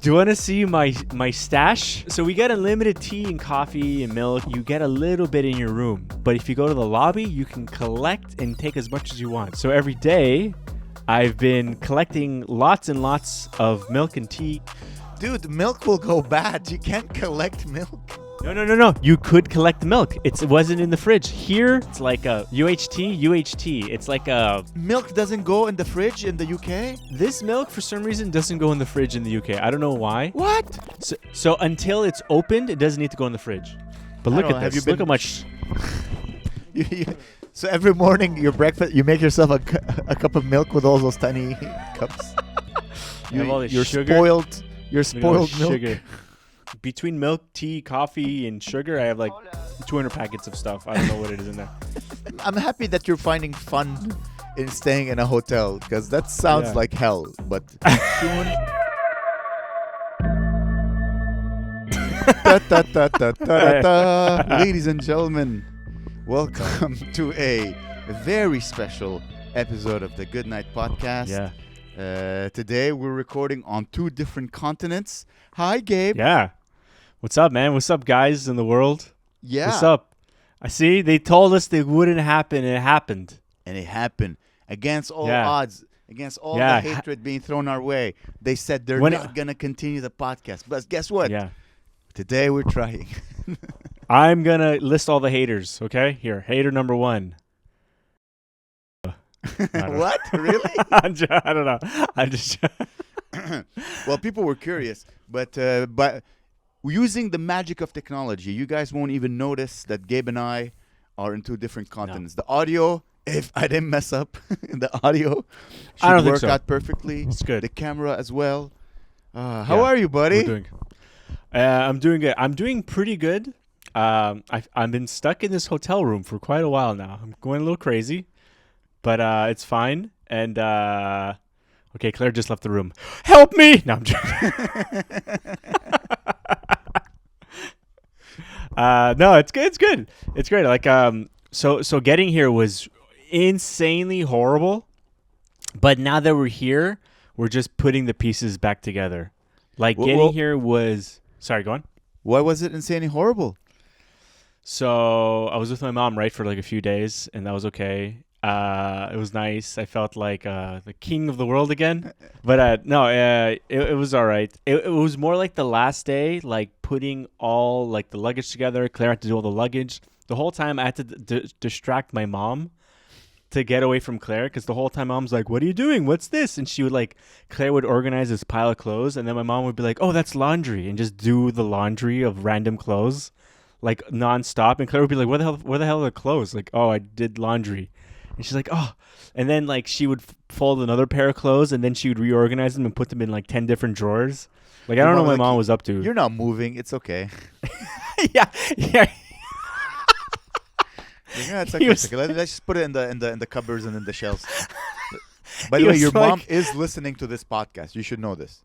Do you want to see my stash? So we get unlimited tea and coffee and milk. You get a little bit in your room. But if you go to the lobby, you can collect and take as much as you want. So every day, I've been collecting lots and lots of milk and tea. Dude, milk will go bad. You can't collect milk. No. You could collect the milk. It wasn't in the fridge. Here, it's like a UHT. It's like a... Milk doesn't go in the fridge in the UK? This milk, for some reason, doesn't go in the fridge in the UK. I don't know why. What? So until it's opened, it doesn't need to go in the fridge. But look at this. Look how much... So every morning, your breakfast, you make yourself a cup of milk with all those tiny cups. You're spoiled. You're spoiled milk. Sugar. Between milk, tea, coffee, and sugar, I have like 200 packets of stuff. I don't know what it is in there. I'm happy that you're finding fun in staying in a hotel because that sounds like hell. But soon. Ladies and gentlemen, welcome to a very special episode of the Good Night Podcast. Yeah. Today we're recording on 2 different continents. Hi, Gabe. Yeah. What's up, man? What's up, guys in the world? Yeah. What's up? I see. They told us it wouldn't happen, and it happened. And it happened against all odds, against all the hatred being thrown our way. They said they're not going to continue the podcast. But guess what? Yeah. Today we're trying. I'm going to list all the haters, okay? Here, hater number 1. What? Really? I don't know. I just... Well, people were curious, but using the magic of technology, you guys won't even notice that Gabe and I are in 2 different continents. No. The audio, if I didn't mess up, the audio should work out perfectly. It's good. The camera as well. How are you, buddy? I'm doing good. I'm doing pretty good. I've been stuck in this hotel room for quite a while now. I'm going a little crazy, but it's fine. And okay, Claire just left the room. Help me! No, I'm joking. No, it's good. It's good. It's great. Like so getting here was insanely horrible, but now that we're here, we're just putting the pieces back together. Like getting here was. Sorry, go on. Why was it insanely horrible? So I was with my mom, right, for like a few days, and that was okay. It was nice. I felt like the king of the world again. But it was all right. It was more like the last day, like putting all like the luggage together. Claire had to do all the luggage. The whole time I had to distract my mom to get away from Claire because the whole time Mom's like, "What are you doing? What's this?" And she would like, Claire would organize this pile of clothes, and then my mom would be like, "Oh, that's laundry," and just do the laundry of random clothes, like nonstop. And Claire would be like, Where the hell are the clothes?" Like, "Oh, I did laundry." And she's like, "Oh," and then like she would fold another pair of clothes, and then she would reorganize them and put them in like 10 different drawers. Like I don't know what my mom was up to. You're not moving. It's okay. yeah. Yeah, it's okay. Let's just put it in the cupboards and in the shelves. By the way, your mom is listening to this podcast. You should know this.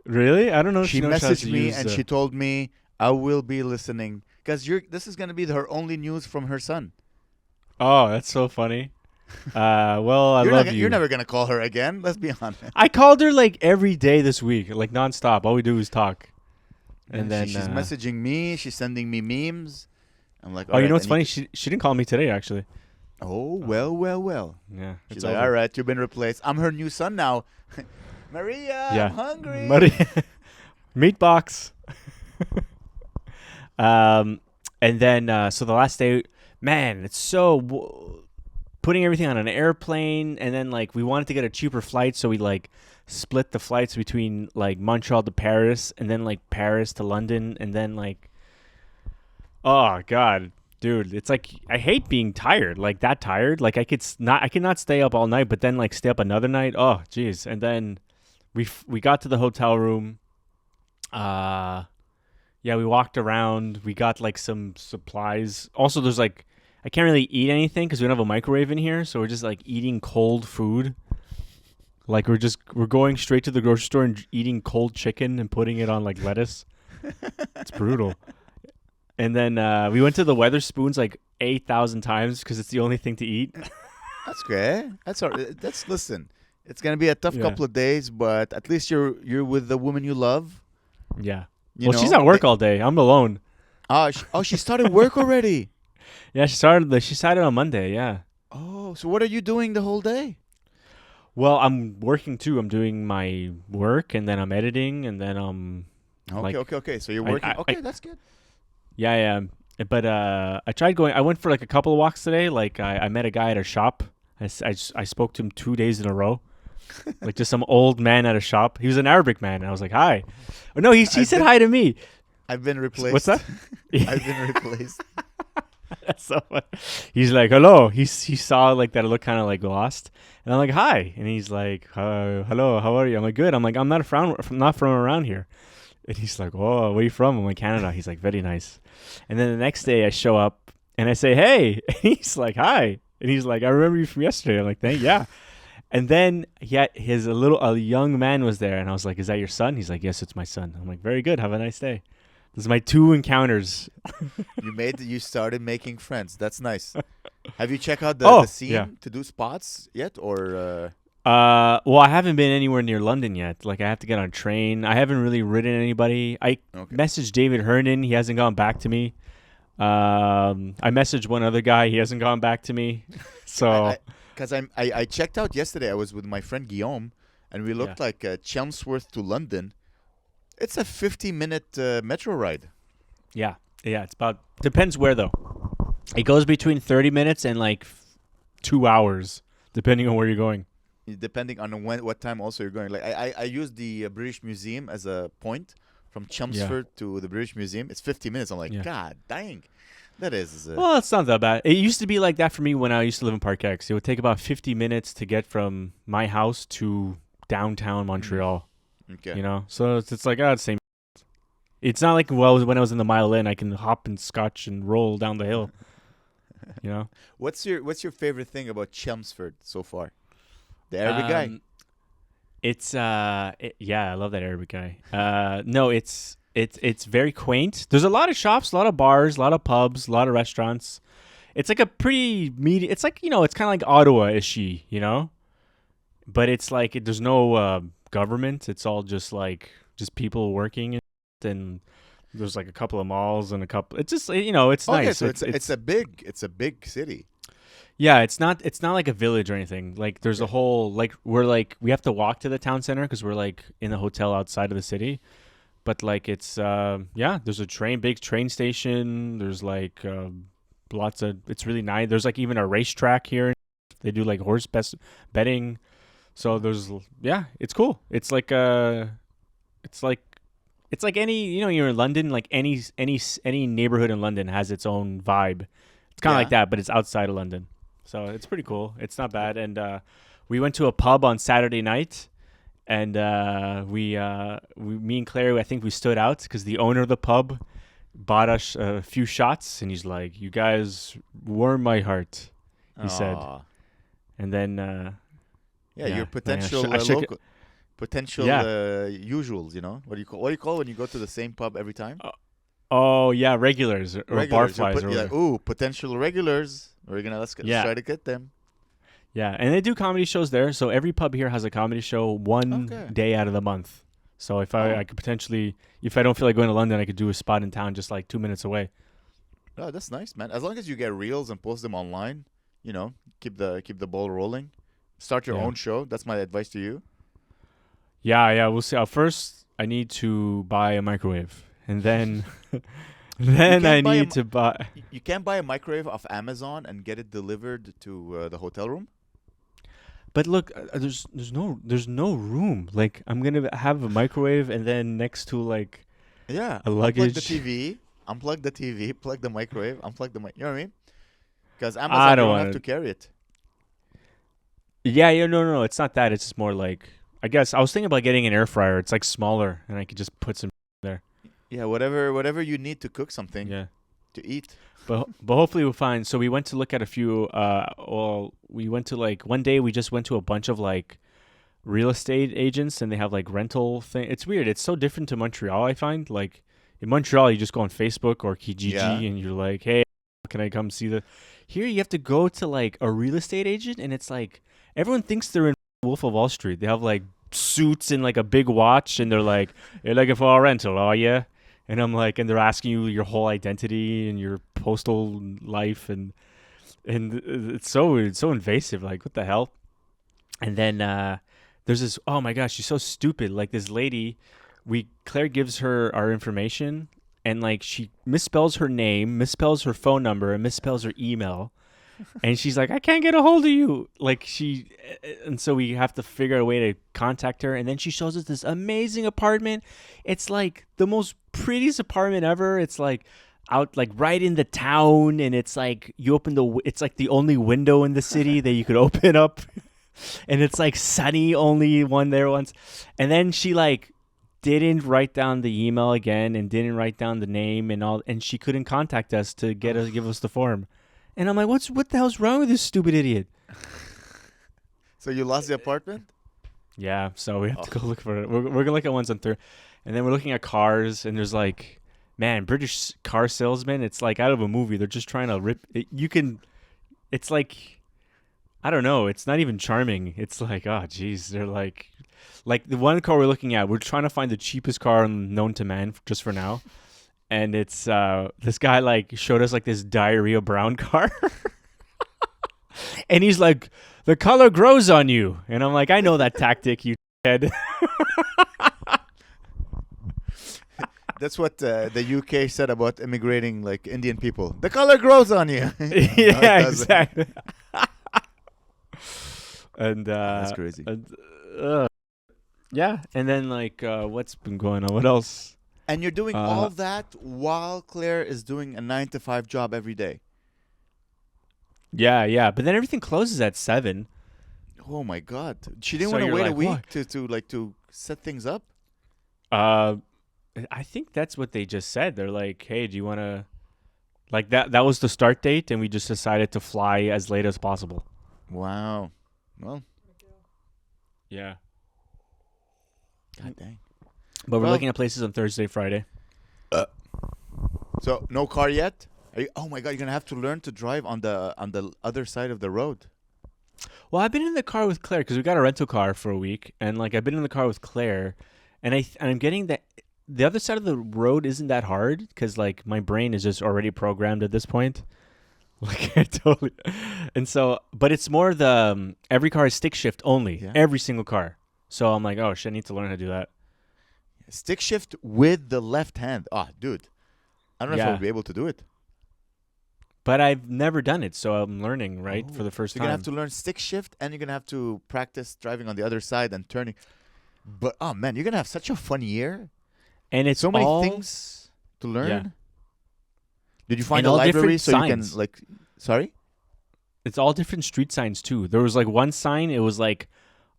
Really? I don't know. She messaged me and she told me I will be listening because this is going to be her only news from her son. Oh, that's so funny. Well, I love you. You're never going to call her again. Let's be honest. I called her like every day this week, like nonstop. All we do is talk. And then she's messaging me. She's sending me memes. I'm like, oh, you know what's funny? She didn't call me today, actually. Oh, well. Yeah. She's like, all right, you've been replaced. I'm her new son now. Maria, I'm hungry. Meat box. And then, so the last day, man, it's so putting everything on an airplane. And then, like, we wanted to get a cheaper flight. So we, like, split the flights between, like, Montreal to Paris and then, like, Paris to London. And then, like, oh, God. Dude, it's like I hate being tired, like that tired. Like I cannot stay up all night, but then like stay up another night. Oh, jeez. And then we got to the hotel room. We walked around. We got like some supplies. Also, there's like I can't really eat anything because we don't have a microwave in here, so we're just like eating cold food. Like we're going straight to the grocery store and eating cold chicken and putting it on like lettuce. It's brutal. And then we went to the Weatherspoons like 8,000 times because it's the only thing to eat. That's great. Listen. It's gonna be a tough couple of days, but at least you're with the woman you love. Yeah. You Well, she's know? at work all day. I'm alone. She started work already. Yeah, she started on Monday. Yeah. Oh, so what are you doing the whole day? Well, I'm working too. I'm doing my work, and then I'm editing, and then Okay, like okay. So you're I, working. I, Okay, I that's good. yeah, yeah. But I tried going. I went for like a couple of walks today. Like I met a guy at a shop. I spoke to him 2 days in a row. Like just some old man at a shop. He was an Arabic man, and I was like, "Hi." Oh, no, he said hi to me. I've been replaced. What's that? I've been replaced. That's so funny. He's like, "Hello." He saw like that I look kind of like lost, and I'm like, "Hi," and he's like, "Hello, how are you?" I'm like, "Good." I'm like, "I'm not not from around here," and he's like, "Oh, where are you from?" I'm like, "Canada." He's like, "Very nice." And then the next day I show up and I say, "Hey," and he's like, "Hi," and he's like, "I remember you from yesterday." I'm like, Yeah." And then a young man was there, and I was like, "Is that your son?" He's like, "Yes, it's my son." I'm like, "Very good. Have a nice day." This is my 2 encounters. You started making friends. That's nice. Have you checked out Oh, the scene yeah. to do spots yet, or? Well, I haven't been anywhere near London yet. Like, I have to get on a train. I haven't really ridden anybody. I Okay. messaged David Hernan. He hasn't gone back to me. I messaged one other guy. He hasn't gone back to me. So, Because I checked out yesterday. I was with my friend Guillaume, and we looked like Chelmsford to London. It's a 50-minute metro ride. yeah. It's about, depends where, though. It goes between 30 minutes and like 2 hours, depending on where you're going. Depending on what time also you're going. Like I used the British Museum as a point from Chelmsford to the British Museum. It's 50 minutes. I'm like, God dang, that is. Well, it's not that bad. It used to be like that for me when I used to live in Park X. It would take about 50 minutes to get from my house to downtown Montreal. Okay. You know, so it's like it's same. It's not like when I was in the Mile Inn, I can hop and scotch and roll down the hill. You know. What's your favorite thing about Chelmsford so far? The Arabic guy. It's yeah, I love that Arabic guy. No, it's very quaint. There's a lot of shops, a lot of bars, a lot of pubs, a lot of restaurants. It's like a pretty media. It's like, it's kind of like Ottawa-ishy, but it's like there's no government. It's all just people working, and there's like a couple of malls and a couple. It's just it's Okay, nice. so it's a big city. Yeah, it's not like a village or anything. Like there's a whole we have to walk to the town center because we're like in a hotel outside of the city. But like it's there's a big train station. There's like it's really nice. There's like even a racetrack here. They do like horse betting. So there's it's cool. It's like any you're in London, like any neighborhood in London has its own vibe. It's kind of like that, but it's outside of London. So it's pretty cool. It's not bad. And we went to a pub on Saturday night, and me and Claire, I think we stood out because the owner of the pub bought us a few shots, and he's like, "You guys warm my heart," he said. And then your potential potential usuals. What do you call when you go to the same pub every time? Oh yeah, regulars or barflies. Potential regulars. Let's try to get them. Yeah, and they do comedy shows there. So every pub here has a comedy show one day out of the month. So if I could potentially, if I don't feel like going to London, I could do a spot in town just like 2 minutes away. Oh, that's nice, man. As long as you get reels and post them online, keep the ball rolling. Start your own show. That's my advice to you. Yeah, we'll see. First, I need to buy a microwave, and then I need to buy. You can't buy a microwave off Amazon and get it delivered to the hotel room. But look, there's no room. Like I'm gonna have a microwave, and then next to like a luggage. Unplug the TV. Plug the microwave. Unplug the mic. You know what I mean? Because Amazon don't have to carry it. Yeah, no, it's not that. It's just more like, I guess I was thinking about getting an air fryer. It's like smaller, and I could just put some there. Yeah, whatever you need to cook something. Yeah. To eat. But hopefully we'll find. So we went to look at a few. We went to one day. We just went to a bunch of like real estate agents, and they have like rental thing. It's weird. It's so different to Montreal. I find like in Montreal, you just go on Facebook or Kijiji, and you're like, hey, can I come see the? Here you have to go to like a real estate agent, and it's like everyone thinks they're in Wolf of Wall Street. They have like suits and like a big watch, and they're like, "You're looking for a rental, are you?" And I'm like, and they're asking you your whole identity and your postal life, and it's so invasive. Like, what the hell? And then there's this. Oh my gosh, she's so stupid. Like this lady, Claire gives her our information, and like she misspells her name, misspells her phone number, and misspells her email. And she's like, I can't get a hold of you. And so we have to figure out a way to contact her. And then she shows us this amazing apartment. It's like the most prettiest apartment ever. It's like out like right in the town. And it's like it's like the only window in the city that you could open up. And it's like sunny, only one there once. And then she like didn't write down the email again and didn't write down the name and all. And she couldn't contact us to give us the form. And I'm like, what the hell's wrong with this stupid idiot? So you lost the apartment? Yeah, so we have to go look for it. We're gonna look at ones on Thursday, and then we're looking at cars, and there's like, man, British car salesmen. It's like out of a movie. They're just trying to rip. It's like, I don't know. It's not even charming. It's like, oh, geez, they're like the one car we're looking at. We're trying to find the cheapest car known to man just for now. And it's this guy like showed us like this diarrhea brown car. And he's like, the color grows on you. And I'm like, I know that tactic, you head. That's what the UK said about immigrating like Indian people. The color grows on you. Yeah, exactly. And that's crazy. Yeah, and then like what's been going on? What else? And you're doing all that while Claire is doing a 9-to-5 job every day. Yeah. But then everything closes at 7. Oh my God! She didn't So want to you're wait like, a week what? to set things up. I think that's what they just said. They're like, hey, do you want to like that? That was the start date, and we just decided to fly as late as possible. Wow. Well. Yeah. God dang. But we're looking at places on Thursday, Friday. So no car yet? Oh my God! You're gonna have to learn to drive on the other side of the road. Well, I've been in the car with Claire because we got a rental car for a week, and like I've been in the car with Claire, and I'm getting that the other side of the road isn't that hard because like my brain is just already programmed at this point. Like I totally, and so but it's more the every car is stick shift only, every single car. So I'm like, oh shit, I need to learn how to do that. Stick shift with the left hand. Ah, dude, I don't know if I'll be able to do it. But I've never done it, so I'm learning, right, for the first time. You're going to have to learn stick shift, and you're going to have to practice driving on the other side and turning. But, oh, man, you're going to have such a fun year. And it's so many things to learn. Yeah. Did you find a library so signs. You can, like, sorry? It's all different street signs, too. There was, like, one sign, it was, like,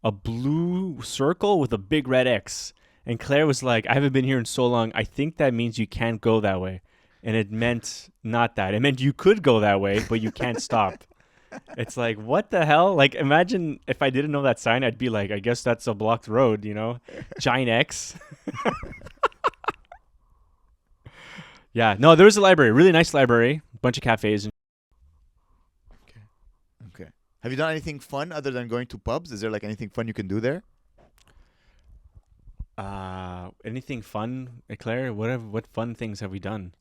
a blue circle with a big red X. And Claire was like, I haven't been here in so long. I think that means you can't go that way. And it meant not that. It meant you could go that way, but you can't stop. It's like, what the hell? Like, imagine if I didn't know that sign, I'd be like, I guess that's a blocked road, you know? Giant X. Yeah. No, there was a library. Really nice library. Bunch of cafes. Okay. Have you done anything fun other than going to pubs? Is there, like, anything fun you can do there? Anything fun, Claire? What fun things have we done?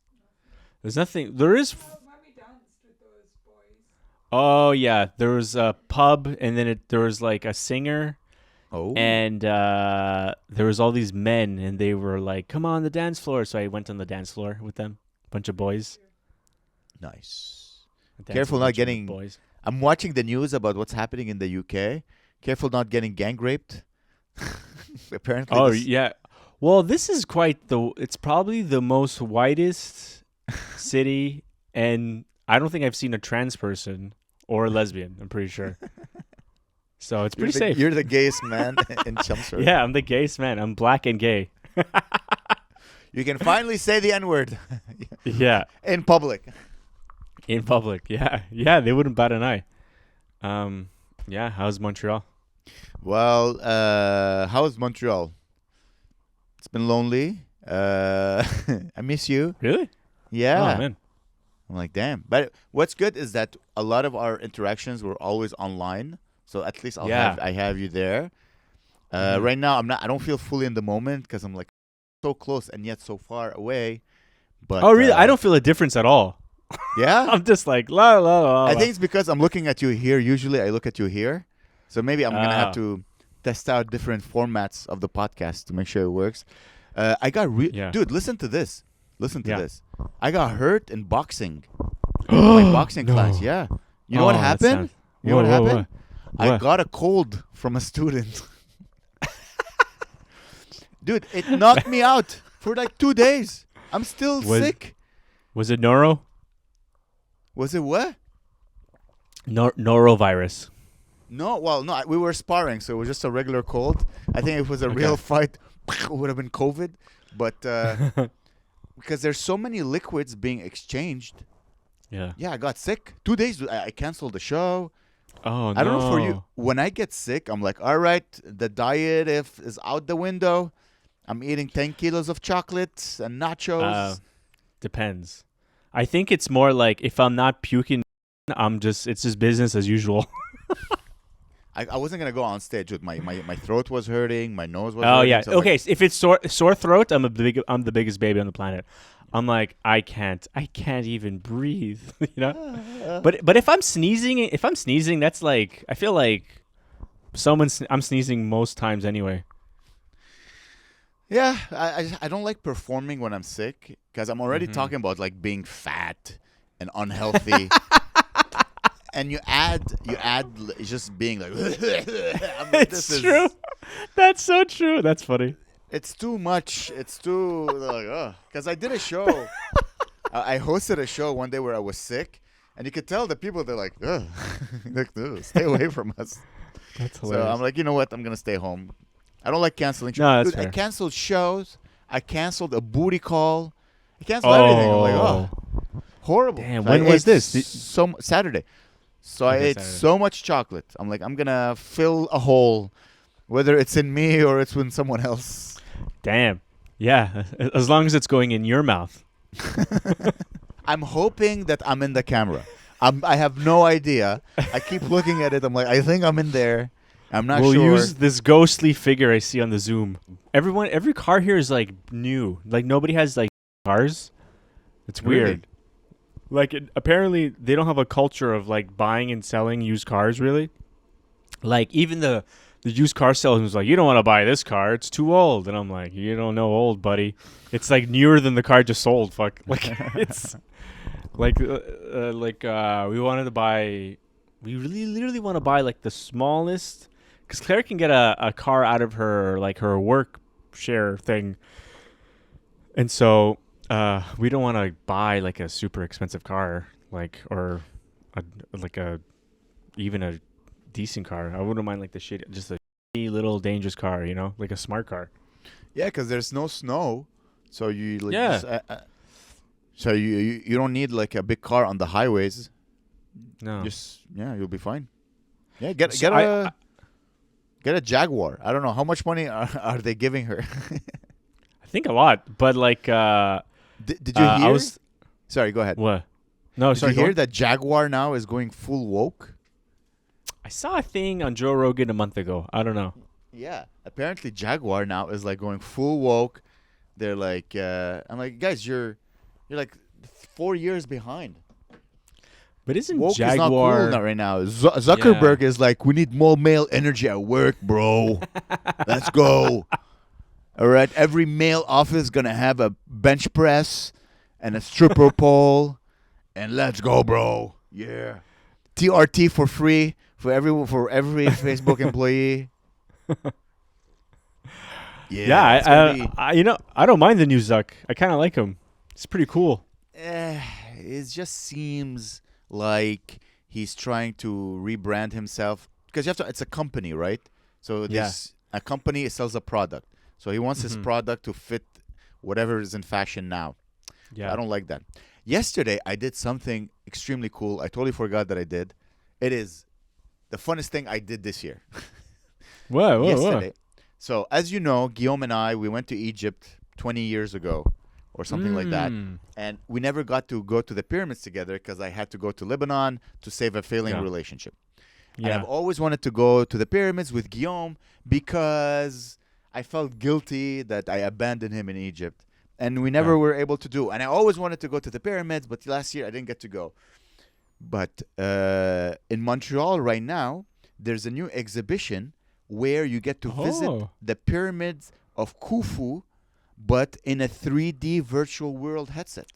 There's nothing. There is. Oh yeah, there was a pub, and then there was like a singer. Oh. And there was all these men, and they were like, "Come on the dance floor." So I went on the dance floor with them, bunch of boys. Nice. Careful not getting. Boys. I'm watching the news about what's happening in the UK. Careful not getting gang raped. Apparently. Oh yeah. Well, this is it's probably the most whitest city, and I don't think I've seen a trans person or a lesbian. I'm pretty sure. So it's pretty safe. You're the gayest man in Chelmsford. Yeah, I'm the gayest man. I'm black and gay. You can finally say the N-word. Yeah. In public. In public, yeah. Yeah, they wouldn't bat an eye. Yeah, how's Montreal? Well, how's Montreal? It's been lonely. I miss you. Really? Yeah. Oh, man. I'm like, damn. But what's good is that a lot of our interactions were always online. So at least I have you there. Right now, I don't feel fully in the moment because I'm like so close and yet so far away. But Oh, really? I don't feel a difference at all. Yeah, I'm just like la la la. I la. think it's because I'm looking at you here. Usually, I look at you here, so maybe I'm gonna have Ah. to test out different formats of the podcast to make sure it works. Yeah. Dude, listen to this. Listen to Yeah. this. I got hurt in boxing. My boxing class. Yeah. You know what Oh, that happened? sounds- You know what Whoa, whoa, happened? I What? got a cold from a student. Dude, it knocked me out for like 2 days. I'm still sick. Was it noro? Was it what? Norovirus. No, well, no, we were sparring, so it was just a regular cold. I think if it was a real fight, it would have been COVID. But because there's so many liquids being exchanged, Yeah. yeah, I got sick. 2 days, I canceled the show. Oh, no. I don't know for you. When I get sick, I'm like, all right, the diet is out the window. I'm eating 10 kilos of chocolates and nachos. Depends. I think it's more like if I'm not puking, it's just business as usual. I wasn't going to go on stage with my throat was hurting, my nose was Oh hurting. yeah. so I'm like, Okay. So if it's sore throat, I'm the biggest baby on the planet. I'm like I can't even breathe. You know. But if I'm sneezing, that's like I feel like I'm sneezing most times anyway. yeah, I don't like performing when I'm sick because I'm already Mhm. talking about like being fat and unhealthy. And you add just being like, I'm like, It's true. That's so true. That's funny. It's too much. It's too like, because I did a show. I hosted a show one day where I was sick, and you could tell the people they're like, ugh, like, ugh, stay away from us. That's So hilarious. I'm like, you know what? I'm gonna stay home. I don't like canceling shows. No, that's Dude, I fair. canceled shows. I canceled a booty call. I canceled everything. I'm like, oh, horrible. Damn, So when I was ate this? Saturday. So I Okay, ate Saturday. so much chocolate. I'm like, I'm gonna fill a hole, whether it's in me or it's in someone else. Damn. Yeah. As long as it's going in your mouth. I'm hoping that I'm in the camera. I have no idea. I keep looking at it. I'm like, I think I'm in there. I'm not We'll sure. use this ghostly figure I see on the Zoom. Every car here is like new. Like nobody has like cars. It's Really? weird. Like apparently they don't have a culture of like buying and selling used cars really. Like even the used car salesman was like, you don't want to buy this car. It's too old. And I'm like, you don't know old, buddy. It's like newer than the car just sold. Fuck. Like it's like we wanted to buy. We really literally want to buy like the smallest. Because Claire can get a car out of her like her work share thing, and so we don't want to buy like a super expensive car, like or even a decent car. I wouldn't mind like the shit, just a shitty little dangerous car, you know, like a smart car. Yeah, because there's no snow, so you like, Yeah. so you don't need like a big car on the highways. No, Just you'll be fine. Yeah, get So get a Jaguar. I don't know how much money are they giving her. I think a lot, but like Did you hear? Sorry, go ahead. what? No, Did sorry. you go hear on. that Jaguar now is going full woke? I saw a thing on Joe Rogan a month ago. I don't know. Yeah, apparently Jaguar now is like going full woke. They're like, I'm like, guys, you're like 4 years behind. But isn't Woke Jaguar is not cool now right now. Zuckerberg is like, we need more male energy at work, bro. Let's go. All right, every male office gonna have a bench press and a stripper pole, and let's go, bro. Yeah. TRT for free for every Facebook employee. Yeah, it's gonna be- I you know, I don't mind the new Zuck. I kind of like him. It's pretty cool. it just seems like he's trying to rebrand himself because you have to. It's a company, right? So this a company sells a product. So he wants his product to fit whatever is in fashion now. Yeah. I don't like that. Yesterday, I did something extremely cool. I totally forgot that I did. It is the funnest thing I did this year. Whoa, whoa, Yesterday. So, as you know, Guillaume and I, we went to Egypt 20 years ago or something like that. And we never got to go to the pyramids together because I had to go to Lebanon to save a failing Yeah. relationship. And I've always wanted to go to the pyramids with Guillaume because I felt guilty that I abandoned him in Egypt. And we never were able to do. And I always wanted to go to the pyramids, but last year I didn't get to go. But in Montreal right now, there's a new exhibition where you get to visit the pyramids of Khufu, but in a 3D virtual world headset.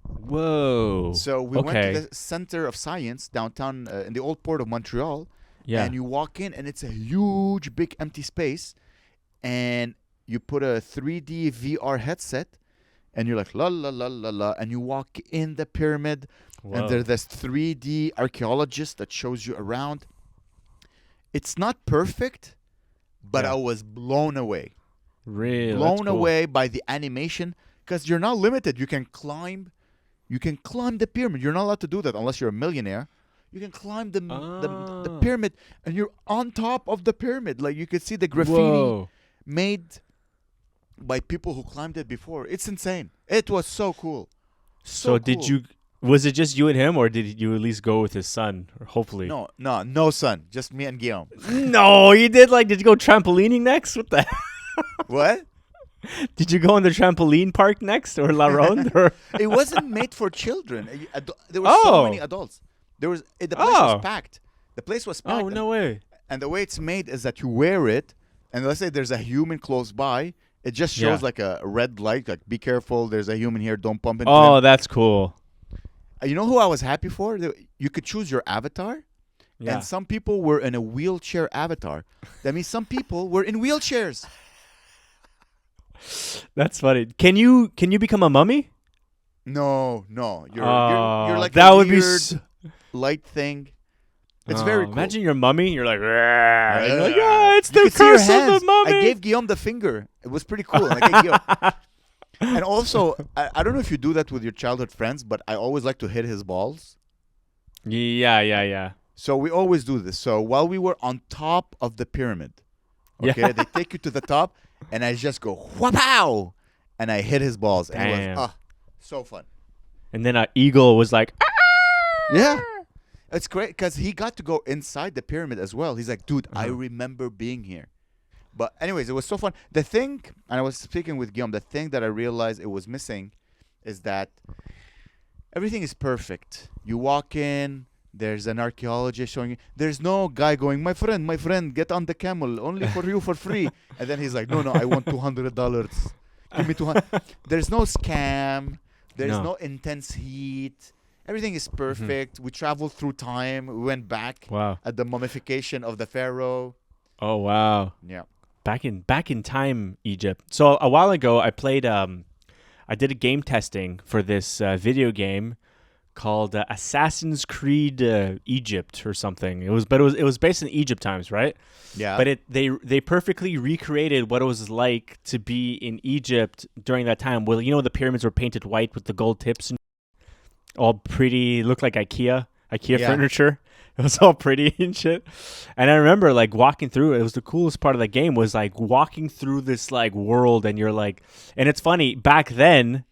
Whoa. So we went to the Center of Science downtown in the old port of Montreal. Yeah. And you walk in, and it's a huge, big, empty space. And you put a 3D VR headset, and you're like, la, la, la, la, la. And you walk in the pyramid, and there's this 3D archaeologist that shows you around. It's not perfect, but I was blown away. Really? Blown away by the animation, because you're not limited. You can climb the pyramid. You're not allowed to do that unless you're a millionaire. You can climb the pyramid, and you're on top of the pyramid. Like, you could see the graffiti made by people who climbed it before. It's insane. It was so cool. So did you? Was it just you and him, or did you at least go with his son? Or hopefully. No son. Just me and Guillaume. No, you did. Like, did you go trampolining next? What the? What? Did you go on the trampoline park next, or La Ronde? Or? It wasn't made for children. There were so many adults. The place was packed. The place was packed. Oh, no way. And the way it's made is that you wear it, and let's say there's a human close by. It just shows like a red light, like, be careful, there's a human here, don't bump into him. Oh, that's cool. You know who I was happy for? You could choose your avatar, and some people were in a wheelchair avatar. That means some people were in wheelchairs. That's funny. Can you become a mummy? No. You're like that a would weird be light thing. It's very cool. Imagine you're a mummy. You're like, yeah, it's the curse of the mummy. I gave Guillaume the finger. It was pretty cool. And I gave Guillaume. And also, I don't know if you do that with your childhood friends, but I always like to hit his balls. Yeah. So we always do this. So while we were on top of the pyramid, they take you to the top, and I just go, wha-pow! And I hit his balls. And it was so fun. And then an eagle was like, yeah. It's great because he got to go inside the pyramid as well. He's like, dude, I remember being here. But anyways, it was so fun. The thing, and I was speaking with Guillaume, the thing that I realized it was missing is that everything is perfect. You walk in, there's an archaeologist showing you. There's no guy going, my friend, get on the camel, only for you for free. And then he's like, no, I want $200. Give me $200. There's no scam. There's no intense heat. Everything is perfect. We traveled through time. We went back at the mummification of the pharaoh. Oh, wow. Yeah. Back in time, Egypt. So a while ago, I played. I did a game testing for this video game called Assassin's Creed Egypt or something. It was based in Egypt times, right? Yeah. But they perfectly recreated what it was like to be in Egypt during that time. Well, you know, the pyramids were painted white with the gold tips and all pretty, looked like IKEA furniture. It was all pretty and shit. And I remember like walking through it. It was the coolest part of the game was like walking through this like world, and you're like, and it's funny, back then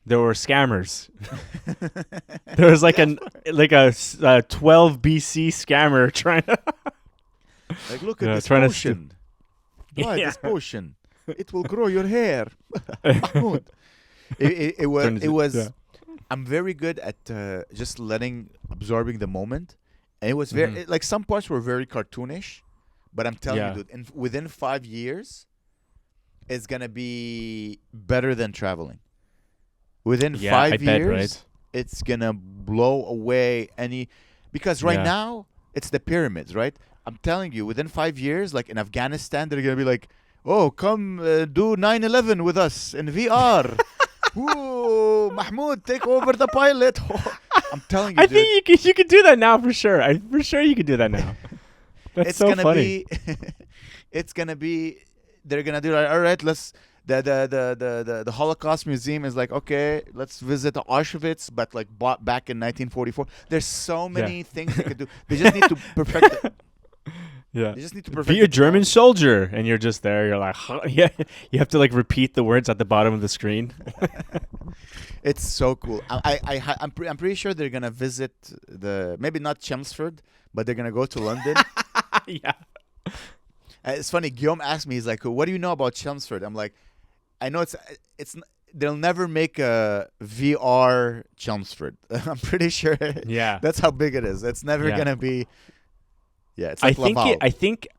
there were scammers. There was like a 12 BC scammer trying to like, look at this potion. Buy this potion. It will grow your hair. It was I'm very good at just absorbing the moment. And it was very, like, some parts were very cartoonish, but I'm telling you, dude, within 5 years, it's going to be better than traveling. Within 5 years, it's going to blow away because right now, it's the pyramids, right? I'm telling you, within 5 years, like in Afghanistan, they're going to be like, oh, come do 9/11 with us in VR. Ooh, Mahmoud, take over the pilot. I'm telling you, I think you could do that now for sure. For sure you could do that now. That's so funny. It's gonna be. They're gonna do like, all right. Let's. The Holocaust Museum is like, okay, let's visit Auschwitz, but like bought back in 1944. There's so many things they could do. They just need to perfect it. Yeah. They just need to perfect. Be a German soldier, and you're just there. You're like, yeah. You have to like repeat the words at the bottom of the screen. It's so cool. I'm pretty sure they're gonna visit maybe not Chelmsford, but they're gonna go to London. Yeah. It's funny. Guillaume asked me, he's like, "What do you know about Chelmsford?" I'm like, "I know they'll never make a VR Chelmsford. I'm pretty sure. Yeah. That's how big it is. It's never Yeah. gonna be. Yeah, it's like I think Laval.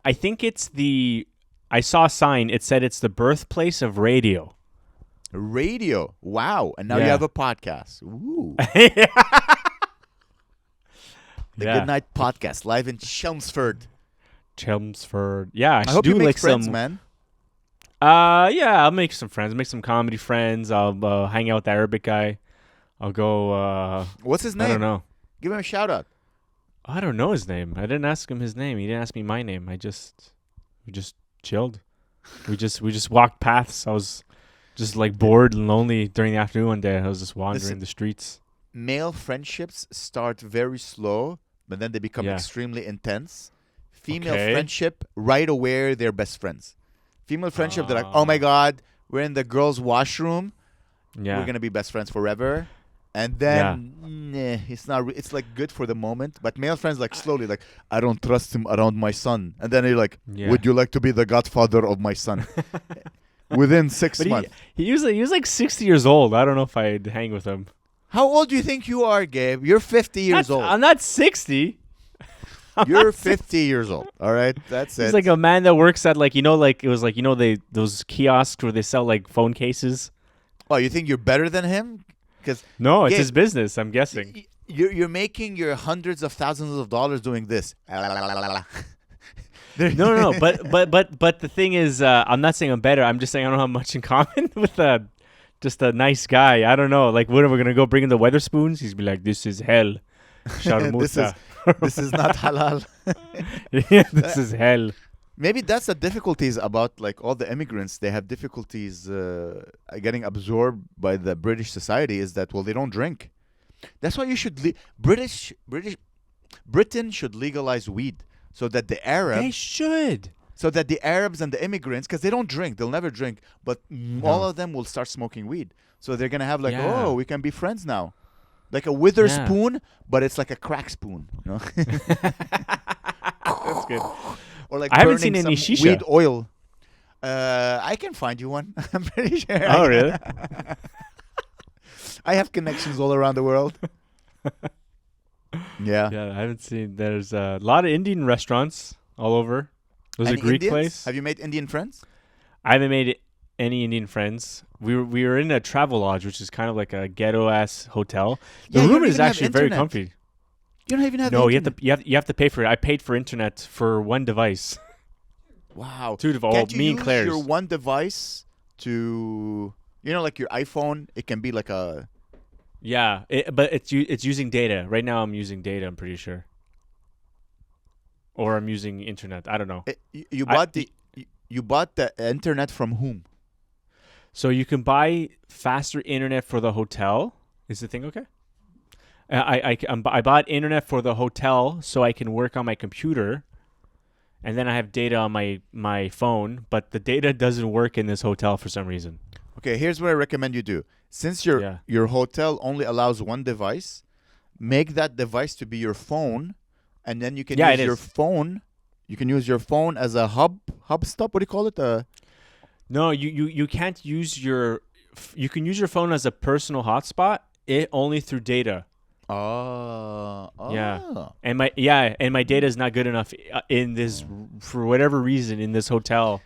I think it's the. I saw a sign. It said it's the birthplace of radio. Radio. Wow. And now you Yeah. have a podcast. Ooh. Yeah. The Good Night Podcast live in Chelmsford. Chelmsford. Yeah, I should hope do you make like friends, some. man. Yeah, I'll make some friends. Make some comedy friends. I'll hang out with the Arabic guy. I'll go. What's his name? I don't know. Give him a shout out. I don't know his name. I didn't ask him his name. He didn't ask me my name. We just chilled. We just walked paths. I was just like bored and lonely during the afternoon one day. I was just wandering the streets. Male friendships start very slow, but then they become extremely intense. Female friendship, right away, they're best friends. Female friendship, they're like, oh my God, we're in the girls' washroom. Yeah. We're going to be best friends forever. And then, it's not. It's like good for the moment. But male friends, like slowly, like, I don't trust him around my son. And then you're like, would you like to be the godfather of my son? Within 6 months. He was like 60 years old. I don't know if I'd hang with him. How old do you think you are, Gabe? You're 50 years old. I'm not 60. You're 50 years old. All right, that's it. He's like a man that works at like it was like those kiosks where they sell like phone cases. Oh, you think you're better than him? Because no, it's his business. I'm guessing. You're making your hundreds of thousands of dollars doing this. No. But the thing is, I'm not saying I'm better. I'm just saying I don't have much in common with just a nice guy. I don't know. Like, what are we gonna go bring in the Weatherspoons? He's be like, this is hell. This is not halal. Yeah, this is hell. Maybe that's the difficulties about like all the immigrants. They have difficulties getting absorbed by the British society. Is that they don't drink. That's why you should Britain should legalize weed so that the Arabs They should. So that the Arabs and the immigrants, because they don't drink, they'll never drink, but all of them will start smoking weed. So they're gonna have like, we can be friends now. Like a Witherspoon, but it's like a crack spoon. You know? That's good. Or like I haven't burning seen any some shisha. weed oil. I can find you one. I'm pretty sure. Oh, really? I have connections all around the world. Yeah. Yeah, I haven't seen. There's a lot of Indian restaurants all over. There's Any a Greek Indians? place. Have you made Indian friends? I haven't made any Indian friends. We were in a travel lodge, which is kind of like a ghetto ass hotel. The Yeah, you room don't is even have actually very internet. comfy. You don't even have No, internet. you have to pay for it. I paid for internet for one device. Wow. Two devices. Can't you Me and use Claire's. your one device to, like your iPhone? It can be like a. Yeah, but it's using data. Right now, I'm using data. I'm pretty sure. Or I'm using internet. I don't know. You bought you bought the internet from whom? So you can buy faster internet for the hotel. Is the thing okay? I bought internet for the hotel so I can work on my computer, and then I have data on my phone. But the data doesn't work in this hotel for some reason. Okay, here's what I recommend you do. Since your hotel only allows one device, make that device to be your phone, and then you can use your phone. You can use your phone as a hub stop. What do you call it? No, you can't use your. You can use your phone as a personal hotspot. It only through data. Yeah, and my data is not good enough in this for whatever reason in this hotel.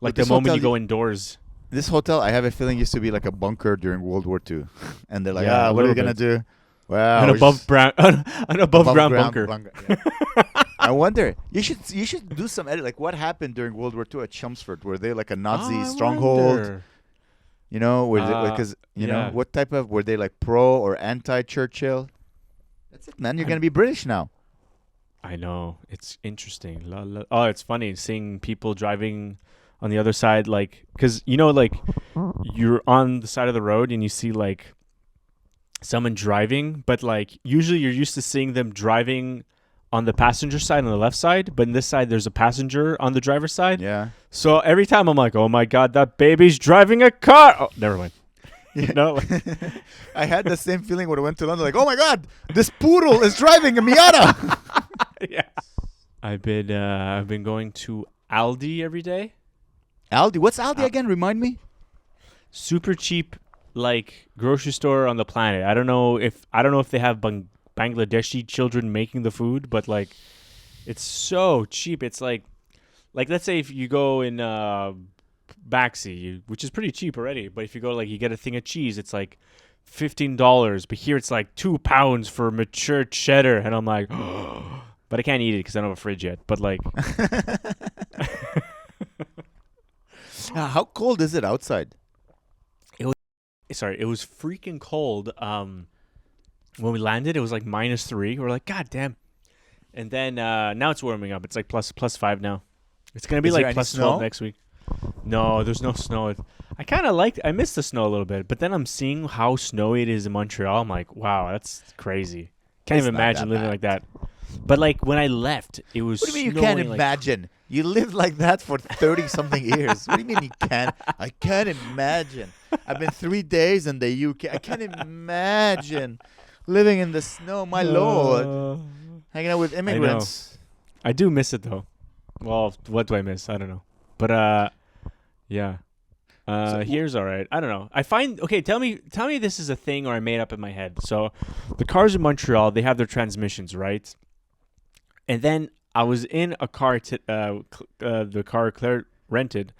Like the moment you go indoors. This hotel, I have a feeling, used to be like a bunker during World War II, and they're like, Yeah, what are we gonna do? Wow, An above ground bunker. Yeah. I wonder. You should do some edit. Like, what happened during World War II at Chelmsford? Were they like a Nazi stronghold? Wonder. You know, because know what type of were they like pro or anti Churchill? That's it, man. You're gonna be British now. I know, it's interesting. Oh, it's funny seeing people driving on the other side, like, because like you're on the side of the road and you see like someone driving, but like usually you're used to seeing them driving on the passenger side on the left side, but in this side there's a passenger on the driver's side. Yeah. So every time I'm like, oh my god, that baby's driving a car. Oh, never mind. You know, like, I had the same feeling when I went to London. Like, oh my God, this poodle is driving a Miata. yeah. I've been going to Aldi every day. Aldi, what's Aldi again? Remind me. Super cheap, like grocery store on the planet. I don't know if they have Bangladeshi children making the food, but like, it's so cheap. It's like let's say if you go in Baxi, which is pretty cheap already, but if you go you get a thing of cheese, it's like $15, but here it's like £2 for mature cheddar, and I'm like, but I can't eat it because I don't have a fridge yet. But like, How cold is it outside? it was freaking cold. When we landed, it was like -3. We're like, God damn. And then now it's warming up. It's like +5 now. It's gonna be Is there like any +12 snow? next week. No, there's no snow. I miss the snow a little bit, but then I'm seeing how snowy it is in Montreal. I'm like, wow, that's crazy. Can't It's even not imagine that living bad. like that. But like when I left, it was. What do you mean you can't snowing, like, imagine? You lived like that for 30-something years. What do you mean you can't? I can't imagine. I've been 3 days in the UK. I can't imagine living in the snow. My Lord. Hanging out with immigrants. I do miss it though. Well, what do I miss? I don't know. But yeah. Here's all right. I don't know. I find okay. Tell me this is a thing or I made up in my head. So, the cars in Montreal, they have their transmissions, right? And then I was in a car, the car Claire rented,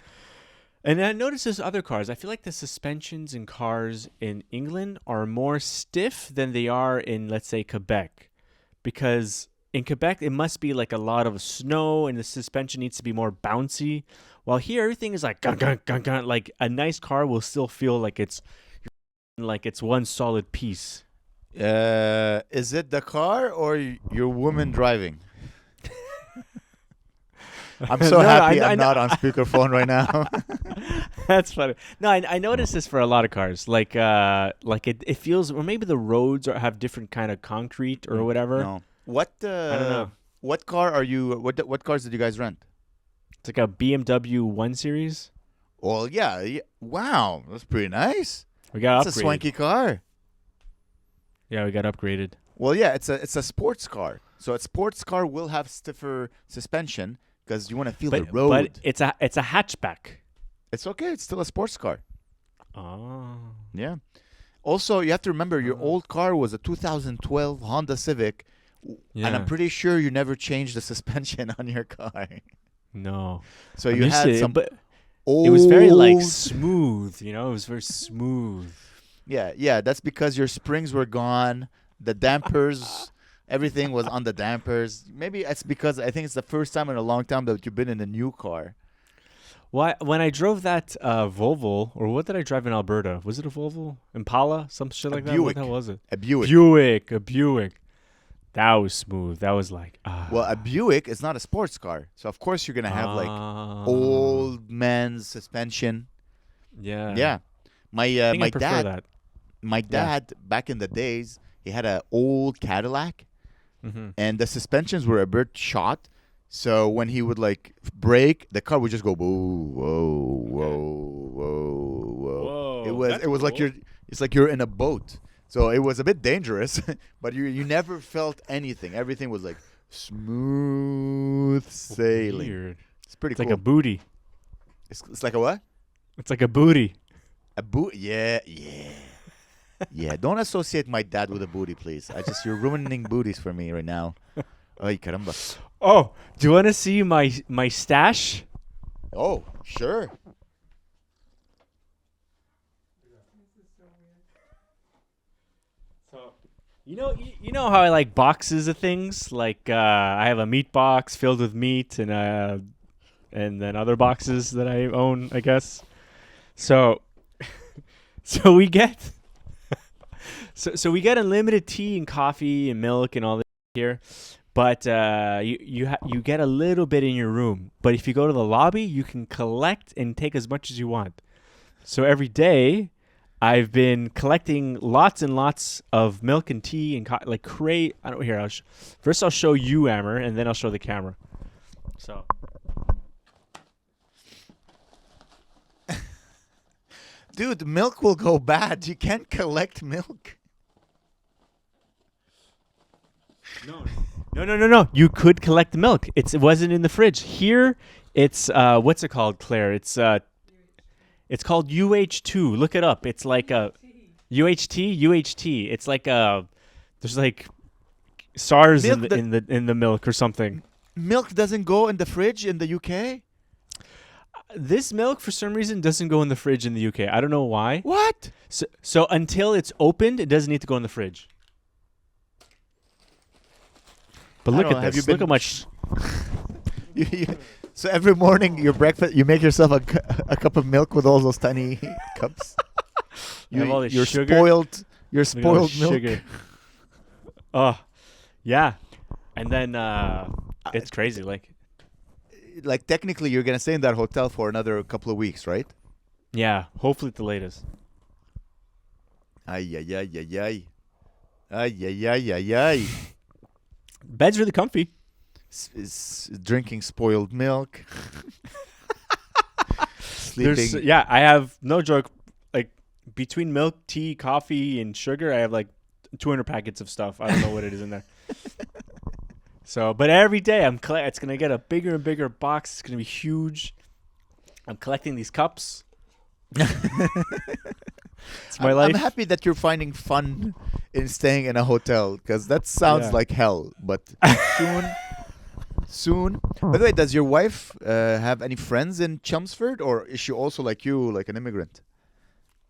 and I noticed there's other cars. I feel like the suspensions in cars in England are more stiff than they are in, let's say, Quebec, because in Quebec it must be like a lot of snow and the suspension needs to be more bouncy. While here everything is like gun gun gun gun. Like a nice car will still feel like it's one solid piece. Is it the car or your woman driving? I'm so No, happy I I'm know. not on speakerphone right now. That's funny. No, I noticed this for a lot of cars. Like it feels, or maybe the roads have different kind of concrete or whatever. No. What? I don't know. What car are you? What cars did you guys rent? It's like a BMW 1 Series. Well, yeah. Wow, that's pretty nice. We got It's a upgraded. swanky car. Yeah, we got upgraded. Well, yeah, it's a sports car. So a sports car will have stiffer suspension because you want to feel the road. But it's a hatchback. It's okay. It's still a sports car. Oh. Yeah. Also, you have to remember your old car was a 2012 Honda Civic, Yeah. and I'm pretty sure you never changed the suspension on your car. No. So I'm you used had to it, some but old. it was very like smooth, you know. It was very smooth. Yeah. That's because your springs were gone. The dampers, everything was on the dampers. Maybe it's because I think it's the first time in a long time that you've been in a new car. Why? When I drove that Volvo, or what did I drive in Alberta? Was it a Volvo? Impala? Some shit like that? Buick. What the hell was it? A Buick. A Buick. That was smooth. That was like, Well, a Buick is not a sports car, so of course you're gonna have like old man's suspension. Yeah. Yeah, my I think my I prefer dad, that. my dad back in the days, he had an old Cadillac, Mm-hmm. and the suspensions were a bit shot. So when he would like brake, the car would just go whoa, whoa, whoa, whoa, whoa. Whoa, that's It was like cool. it's like you're in a boat. So it was a bit dangerous, but you never felt anything. Everything was like smooth sailing. Weird. It's pretty It's cool. like a booty. It's like a what? It's like a booty. A boot? Yeah. Yeah. Don't associate my dad with a booty, please. You're ruining booties for me right now. Ay, caramba. Oh, do you want to see my stash? Oh, sure. So, you know how I like boxes of things. Like I have a meat box filled with meat, and then other boxes that I own, I guess. So, so we get, so we get unlimited tea and coffee and milk and all this here, but you get a little bit in your room. But if you go to the lobby, you can collect and take as much as you want. So every day, I've been collecting lots and lots of milk and tea and like crate. I don't here. First, I'll show you, Amer, and then I'll show the camera. So Dude, milk will go bad. You can't collect milk. No. You could collect the milk. It wasn't in the fridge. Here, it's what's it called, Claire? It's called UH2. Look it up. It's like a UHT. It's like there's like SARS Milk in the milk or something. Milk doesn't go in the fridge in the UK? This milk for some reason doesn't go in the fridge in the UK. I don't know why. What? So until it's opened, it doesn't need to go in the fridge. But look at this. Look how much. So every morning, your breakfast, you make yourself a cup of milk with all those tiny cups. Have all this You're sugar. spoiled. You're Look at all spoiled this milk. sugar. Oh, yeah. And then it's crazy. Like technically, you're gonna stay in that hotel for another couple of weeks, right? Yeah. Hopefully at the latest. Ay ay ay ay ay. Ay ay ay ay ay. Bed's really comfy. Drinking spoiled milk. Sleeping. I have no joke. Like between milk, tea, coffee, and sugar, I have like 200 packets of stuff. I don't know what it is in there. So, but every day it's gonna get a bigger and bigger box. It's gonna be huge. I'm collecting these cups. It's my life. I'm happy that you're finding fun in staying in a hotel because that sounds like hell. But soon. By the way, does your wife have any friends in Chelmsford, or is she also like you, like an immigrant?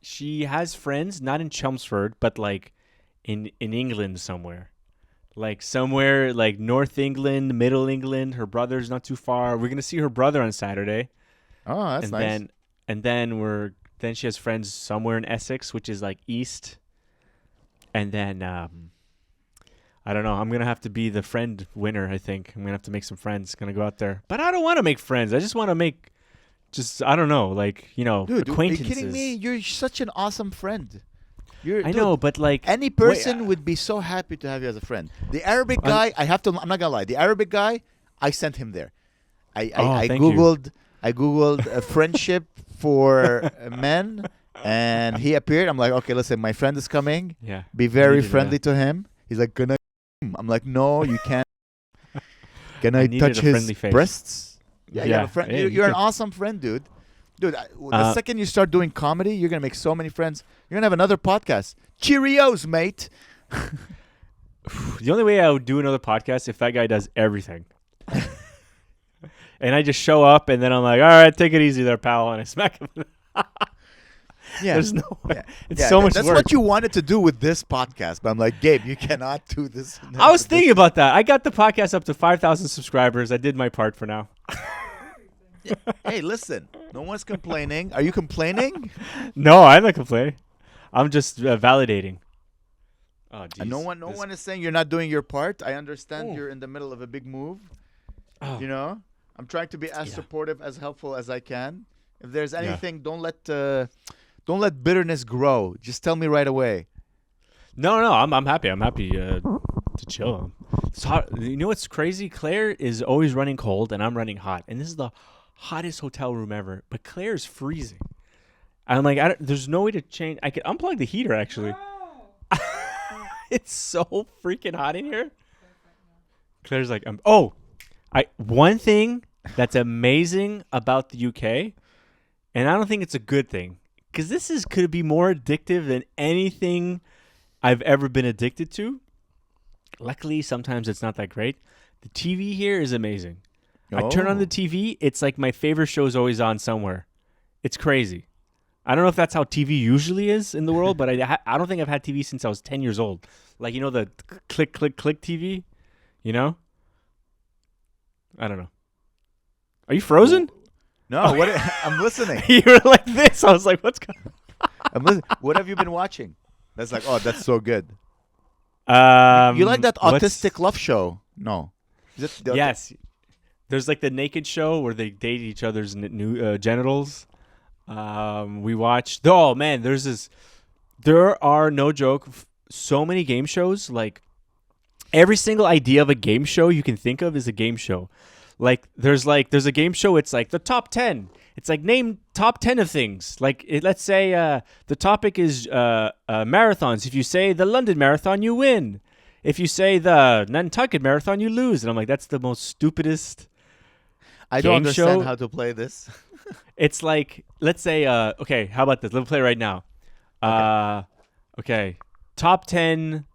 She has friends, not in Chelmsford, but like in England somewhere. Like somewhere like North England, Middle England. Her brother's not too far. We're gonna see her brother on Saturday. Oh, that's nice. Then she has friends somewhere in Essex, which is like east. And then I don't know. I'm gonna have to be the friend winner. I think I'm gonna have to make some friends. Gonna go out there, but I don't want to make friends. I just want to make, I don't know, like Dude, acquaintances. are you kidding me? You're such an awesome friend. I know, but like any person would be so happy to have you as a friend. The Arabic guy, I'm not gonna lie. The Arabic guy, I sent him there. I googled a friendship for men, and he appeared. I'm like, okay, listen, my friend is coming. Yeah, be very friendly to him. He's like, gonna. I'm like, no, you can't. Can I touch his breasts? Yeah, you have a friend. Hey, you're an awesome friend, dude. Dude, the second you start doing comedy, you're gonna make so many friends. You're gonna have another podcast. Cheerios, mate. The only way I would do another podcast if that guy does everything. And I just show up, and then I'm like, all right, take it easy there, pal. And I smack him. Yeah. There's no way. Yeah. It's so much That's work. what you wanted to do with this podcast. But I'm like, Gabe, you cannot do this. I was thinking about that. I got the podcast up to 5,000 subscribers. I did my part for now. Hey, listen. No one's complaining. Are you complaining? No, I'm not complaining. I'm just validating. Oh, geez. No one is saying you're not doing your part. I understand you're in the middle of a big move. Oh. I'm trying to be as supportive, as helpful as I can. If there's anything, don't let bitterness grow. Just tell me right away. No, I'm happy. I'm happy to chill. It's hot. You know what's crazy? Claire is always running cold, and I'm running hot. And this is the hottest hotel room ever. But Claire is freezing. I'm like, there's no way to change. I could unplug the heater, actually. No. It's so freaking hot in here. Claire's like, one thing that's amazing about the UK, and I don't think it's a good thing, because could be more addictive than anything I've ever been addicted to. Luckily, sometimes it's not that great. The TV here is amazing. I turn on the TV, it's like my favorite show is always on somewhere. It's crazy. I don't know if that's how TV usually is in the world, but I don't think I've had TV since I was 10 years old. Like, the click, click, click TV, I don't know. Are you frozen? No, what? I'm listening. You were like this. I was like, what's going on? I'm listening. What have you been watching? That's like, that's so good. You like that autistic love show? No. Is it yes. There's like the naked show where they date each other's genitals. We watched. Oh man, there are, no joke, so many game shows. Like every single idea of a game show you can think of is a game show. Like there's a game show. It's like the top 10. It's like name top 10 of things. Like let's say the topic is marathons. If you say the London Marathon, you win. If you say the Nantucket Marathon, you lose. And I'm like, that's the most stupidest. I don't understand show. how to play this. It's like, let's say, okay, how about this? Let's play right now. Okay. Top 10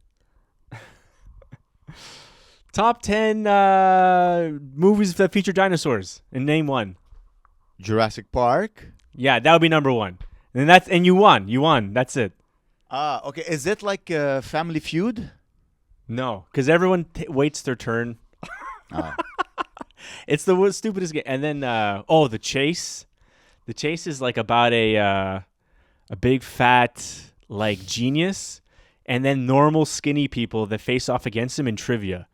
movies that feature dinosaurs, and name one. Jurassic Park. Yeah, that would be number one. And you won. That's it. Okay. Is it like Family Feud? No, because everyone waits their turn. It's the stupidest game. And then, The Chase. The Chase is like about a big fat like genius, and then normal skinny people that face off against him in trivia.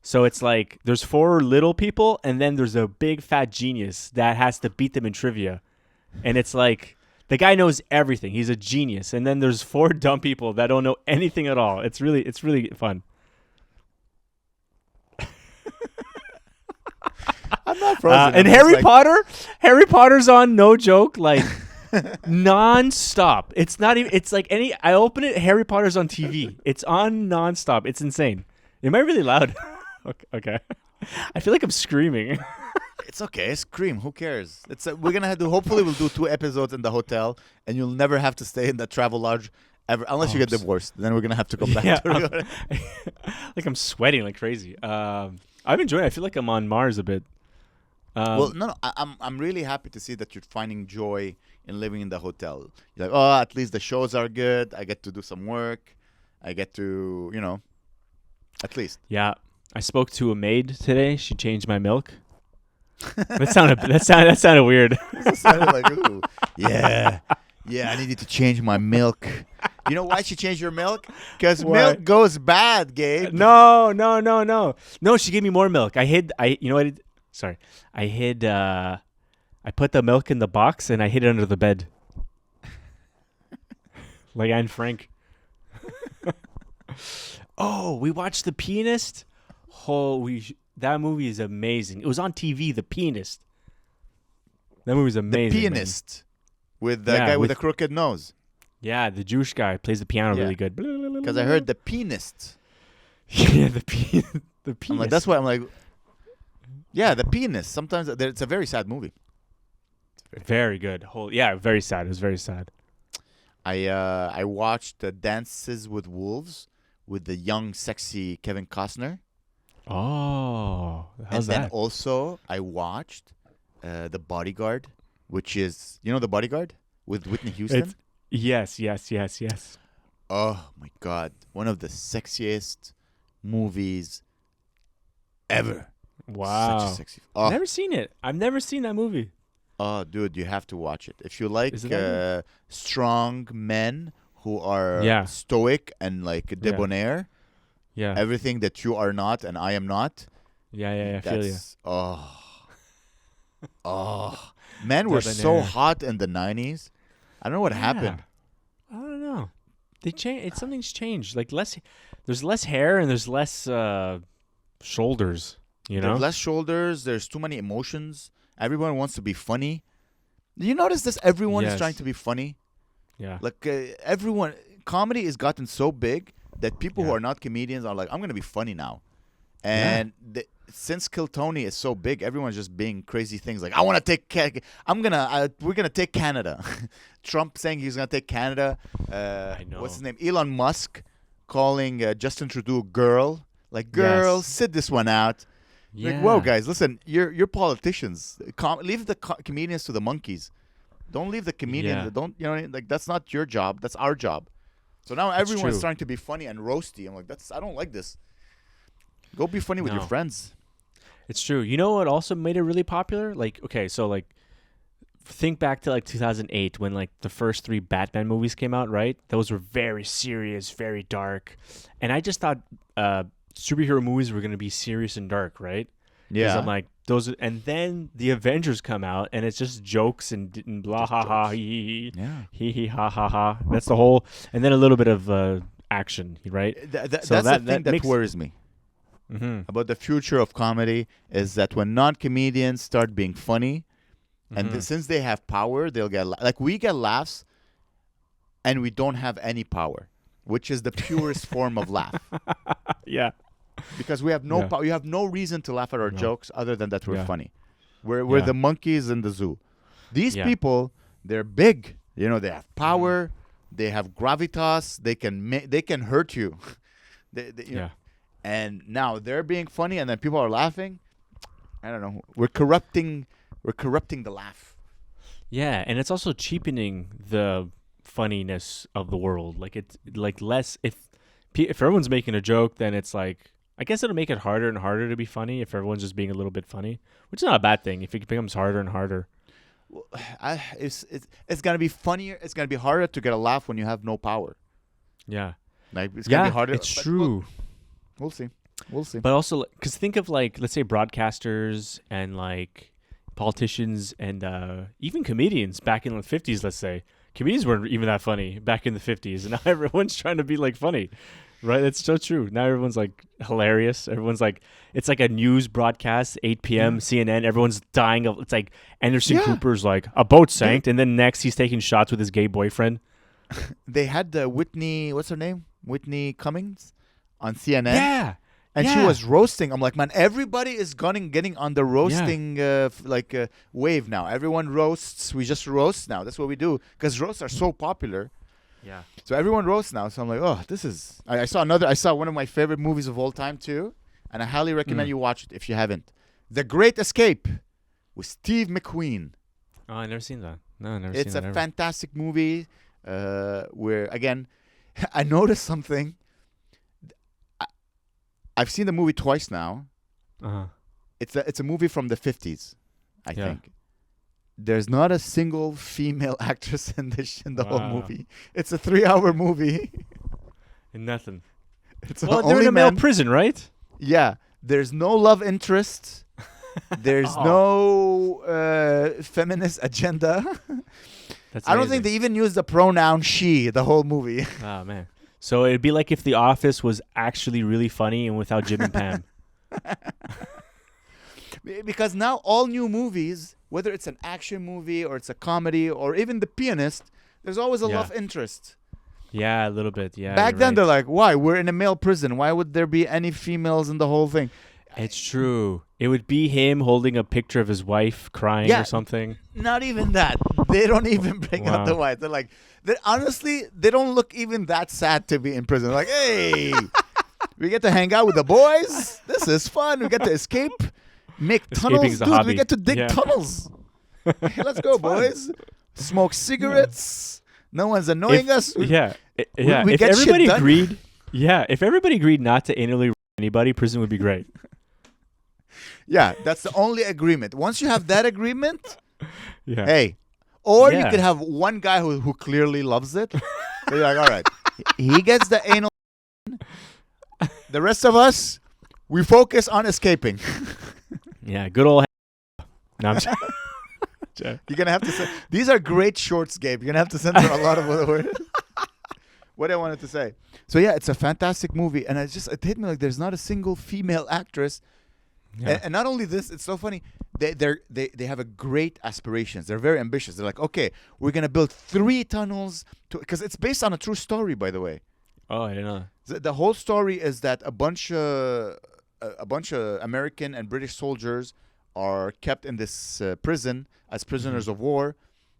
So it's like there's 4 little people, and then there's a big fat genius that has to beat them in trivia. And it's like the guy knows everything. He's a genius. And then there's 4 dumb people that don't know anything at all. It's really fun. I'm not frozen. And Harry Potter's on, no joke, like non-stop. It's not even. It's like I open it. Harry Potter's on TV. It's on non-stop. It's insane. Am I really loud? Okay. I feel like I'm screaming. It's okay. Scream. Who cares? We're gonna have to. Hopefully, we'll do 2 episodes in the hotel, and you'll never have to stay in the travel lodge ever, unless you get divorced. Then we're gonna have to come back. Yeah, like I'm sweating like crazy. I'm enjoying it. I feel like I'm on Mars a bit. Well, no. I'm really happy to see that you're finding joy in living in the hotel. You're like, oh, at least the shows are good. I get to do some work. I get to, at least. Yeah, I spoke to a maid today. She changed my milk. That sounded weird. It sounded like, ooh, yeah. I needed to change my milk. You know why she changed your milk? Because milk goes bad, Gabe. No. She gave me more milk. You know what I did? Sorry. I put the milk in the box and I hid it under the bed. Like Anne Frank. Oh, we watched The Pianist. That movie is amazing. It was on TV, The Pianist. That movie's amazing. The Pianist. With the guy with the crooked nose. Yeah, the Jewish guy plays the piano really good. Because I heard The Pianist. Yeah, the pianist. I'm like, that's why I'm like, yeah, The Pianist. Sometimes it's a very sad movie. Very good. Very sad. It was very sad. I watched Dances with Wolves with the young, sexy Kevin Costner. Oh, how's that? And then also I watched The Bodyguard, which is, The Bodyguard with Whitney Houston? Yes. Oh, my God. One of the sexiest movies ever. Wow. Such a sexy. Oh. Never seen it. I've never seen that movie. Oh, dude, you have to watch it. If you like strong men who are stoic and like debonair, everything that you are not and I am not. I feel you. Men were so hot in the 90s. I don't know what happened. I don't know. They changed. Something's changed. Like there's less hair and there's less shoulders. There's less shoulders. There's too many emotions. Everyone wants to be funny. Do you notice this? Everyone is trying to be funny. Yeah. Like everyone, comedy has gotten so big that people who are not comedians are like, I'm gonna be funny now. And since Kill Tony is so big, everyone's just being crazy things like, I want to take. We're gonna take Canada. Trump saying he's gonna take Canada. I know. What's his name? Elon Musk calling Justin Trudeau girl. Like, girl, sit this one out. Yeah. Like, whoa, guys, listen, you're politicians. Leave the comedians to the monkeys. Don't leave the comedians. Don't that's not your job. That's our job. So now everyone's trying to be funny and roasty. I'm like, I don't like this. Go be funny with your friends. It's true. You know what also made it really popular? Like, okay, so like, think back to like 2008 when like the first 3 Batman movies came out, right? Those were very serious, very dark, and I just thought superhero movies were going to be serious and dark, right? Yeah. I'm like, and then the Avengers come out and it's just jokes and blah ha ha hee hee ha ha ha. That's the whole, and then a little bit of action, right? That's the thing that worries me. about the future of comedy is that when non-comedians start being funny, and since they have power, they'll get like we get laughs, and we don't have any power, which is the purest form of laugh. Yeah. Because we have no power. You have no reason to laugh at our jokes other than that we're funny. We're the monkeys in the zoo. These people, they're big. You know, they have power. They have gravitas. They can hurt you. You know, and now they're being funny, and then people are laughing. I don't know. We're corrupting the laugh. Yeah, and it's also cheapening the funniness of the world. Like it's like less if everyone's making a joke, then it's like I guess it'll make it harder and harder to be funny if everyone's just being a little bit funny, which is not a bad thing. If it becomes harder and harder. Well, it's gonna be funnier. It's gonna be harder to get a laugh when you have no power. Yeah. Like it's gonna be harder. It's true. We'll see. We'll see. But also, because think of like, let's say broadcasters and like politicians and even comedians back in the 50s, let's say. Comedians weren't even that funny back in the 50s. And now everyone's trying to be like funny, right? It's so true. Now everyone's like hilarious. Everyone's like, it's like a news broadcast, 8 p.m., CNN. Everyone's dying of, it's like Anderson Cooper's like, a boat sank. And then next he's taking shots with his gay boyfriend. They had Whitney, what's her name? Whitney Cummings on CNN. Yeah. And she was roasting. I'm like, man, everybody is getting on the roasting wave now. Everyone roasts. We just roast now. That's what we do because roasts are so popular. Yeah. So everyone roasts now. So I'm like, oh, this is. I saw one of my favorite movies of all time too, and I highly recommend you watch it if you haven't. The Great Escape with Steve McQueen. Oh, I never seen that. No, I never It's seen that. a fantastic movie where again, I noticed something. I've seen the movie twice now. It's a movie from the 50s, I think. There's not a single female actress in the whole movie. It's a 3-hour movie. And nothing. It's they're in a male prison, right? Yeah. There's no love interest. There's no feminist agenda. I don't think they even use the pronoun she the whole movie. Oh, man. So it'd be like if The Office was actually really funny and without Jim and Pam. Because now all new movies, whether it's an action movie or it's a comedy or even The Pianist, there's always a love interest. Yeah, a little bit. Yeah. Back then, they're like, why? We're in a male prison. Why would there be any females in the whole thing? It's true. It would be him holding a picture of his wife crying or something. Not even that. They don't even bring out the wife. They're like, honestly, they don't look even that sad to be in prison. Like, hey, we get to hang out with the boys. This is fun. We get to escape, make tunnels. Dude, we get to dig tunnels. Hey, let's go, boys. Smoke cigarettes. No one's annoying us. We if everybody agreed, if everybody agreed not to anally anybody, prison would be great. Yeah, that's the only agreement. Once you have that agreement, hey, or you could have one guy who clearly loves it. So you're like, all right, he gets the anal. The rest of us, we focus on escaping. Yeah, good old. No, I'm You're gonna have to say these are great shorts, Gabe. You're gonna have to censor a lot of other words. What I wanted to say. So yeah, it's a fantastic movie, and it hit me like there's not a single female actress. Yeah. And not only this, it's so funny. They have a great aspirations. They're very ambitious. They're like, okay, we're gonna build 3 tunnels because it's based on a true story, by the way. Oh, I didn't know. The whole story is that a bunch of American and British soldiers are kept in this prison as prisoners of war,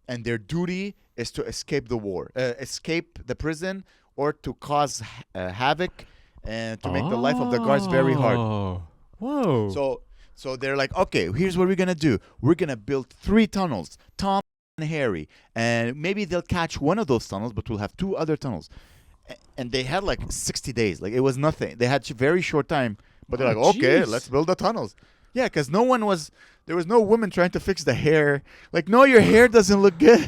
and their duty is to escape the war, escape the prison, or to cause havoc and to make the life of the guards very hard. Whoa. So they're like, okay, here's what we're going to do. We're going to build 3 tunnels, Tom and Harry. And maybe they'll catch one of those tunnels, but we'll have 2 other tunnels. And they had like 60 days. Like it was nothing. They had very short time. But they're like, okay, let's build the tunnels. Yeah, because there was no woman trying to fix the hair. Like, no, your hair doesn't look good.